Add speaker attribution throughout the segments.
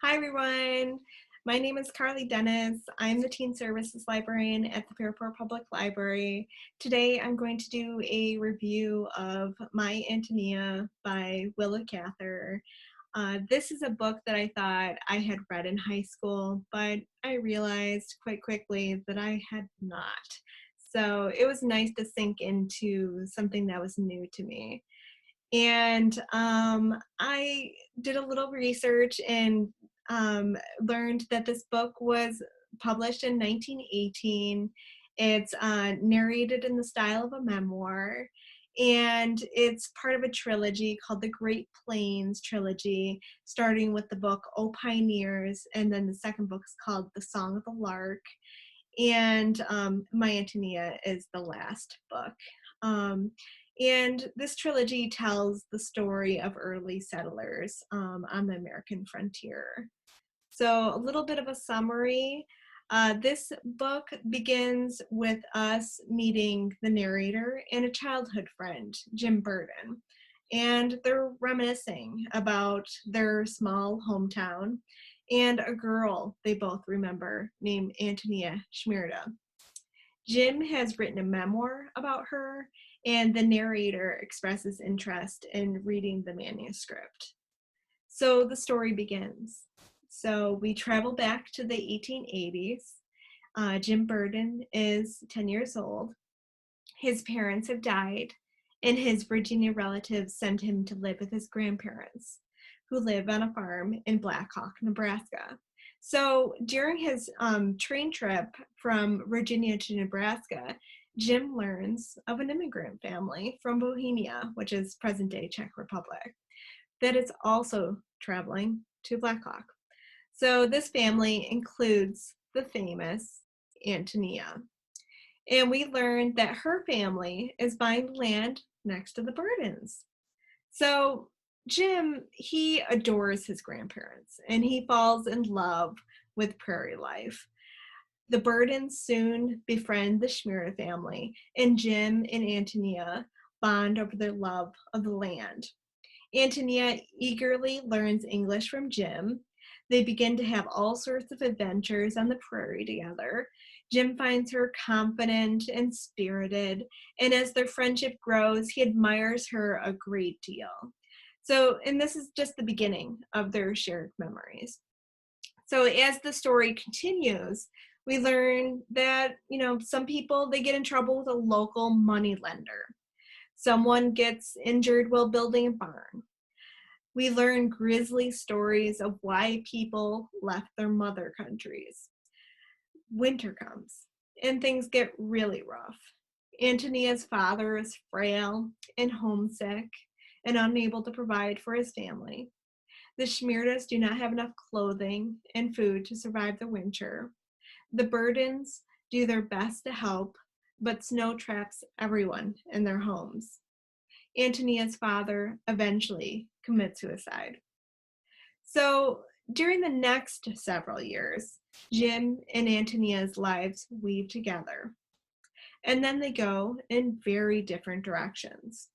Speaker 1: Hi, everyone. My name is Carly Dennis. I'm the Teen Services Librarian at the Fairport Public Library. Today, I'm going to do a review of My Antonia by Willa Cather. This is a book that I thought I had read in high school, but I realized quite quickly that I had not. So it was nice to sink into something that was new to me. And I did a little research and learned that this book was published in 1918. It's narrated in the style of a memoir, and it's part of a trilogy called the Great Plains Trilogy, starting with the book O Pioneers, and then the second book is called The Song of the Lark, and My Antonia is the last book. And this trilogy tells the story of early settlers on the American frontier. So a little bit of a summary. This book begins with us meeting the narrator and a childhood friend, Jim Burden. And they're reminiscing about their small hometown and a girl they both remember named Antonia Schmierda. Jim has written a memoir about her, and the narrator expresses interest in reading the manuscript. So the story begins. So we travel back to the 1880s. Jim Burden is 10 years old. His parents have died, and his Virginia relatives sent him to live with his grandparents, who live on a farm in Black Hawk, Nebraska. So during his train trip from Virginia to Nebraska, Jim learns of an immigrant family from Bohemia, which is present-day Czech Republic, that is also traveling to Black Hawk. So this family includes the famous Antonia. And we learned that her family is buying land next to the Burdens. So Jim, he adores his grandparents and he falls in love with prairie life. The Burdens soon befriend the Schmierda family, and Jim and Antonia bond over their love of the land. Antonia eagerly learns English from Jim. They begin to have all sorts of adventures on the prairie together. Jim finds her confident and spirited, and as their friendship grows, he admires her a great deal. So, and this is just the beginning of their shared memories. So as the story continues, we learn that, some people, they get in trouble with a local money lender. Someone gets injured while building a barn. We learn grisly stories of why people left their mother countries. Winter comes, and things get really rough. Antonia's father is frail and homesick and unable to provide for his family. The Schmierdas do not have enough clothing and food to survive the winter. The Burdens do their best to help, but snow traps everyone in their homes. Antonia's father eventually commits suicide. So during the next several years, Jim and Antonia's lives weave together, and then they go in very different directions.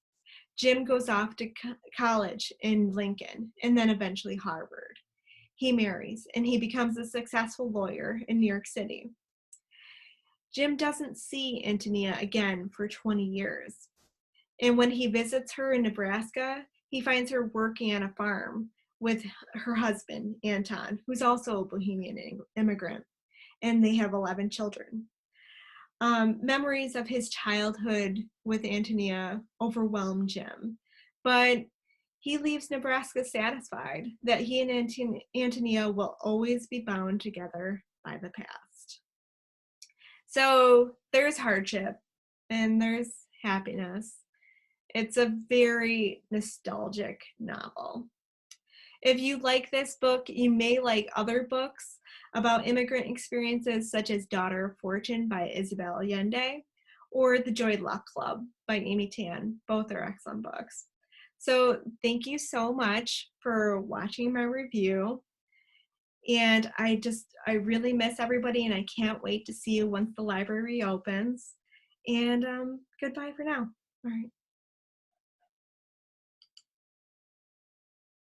Speaker 1: Jim goes off to college in Lincoln and then eventually Harvard. He marries and he becomes a successful lawyer in New York City. Jim doesn't see Antonia again for 20 years. And when he visits her in Nebraska, he finds her working on a farm with her husband, Anton, who's also a Bohemian immigrant, and they have 11 children. Memories of his childhood with Antonia overwhelm Jim, but he leaves Nebraska satisfied that he and Antonia will always be bound together by the past. So there's hardship and there's happiness. It's a very nostalgic novel. If you like this book, you may like other books about immigrant experiences, such as Daughter of Fortune by Isabel Allende or The Joy Luck Club by Amy Tan. Both are excellent books. So thank you so much for watching my review. And I really miss everybody, and I can't wait to see you once the library opens. And goodbye for now. All right.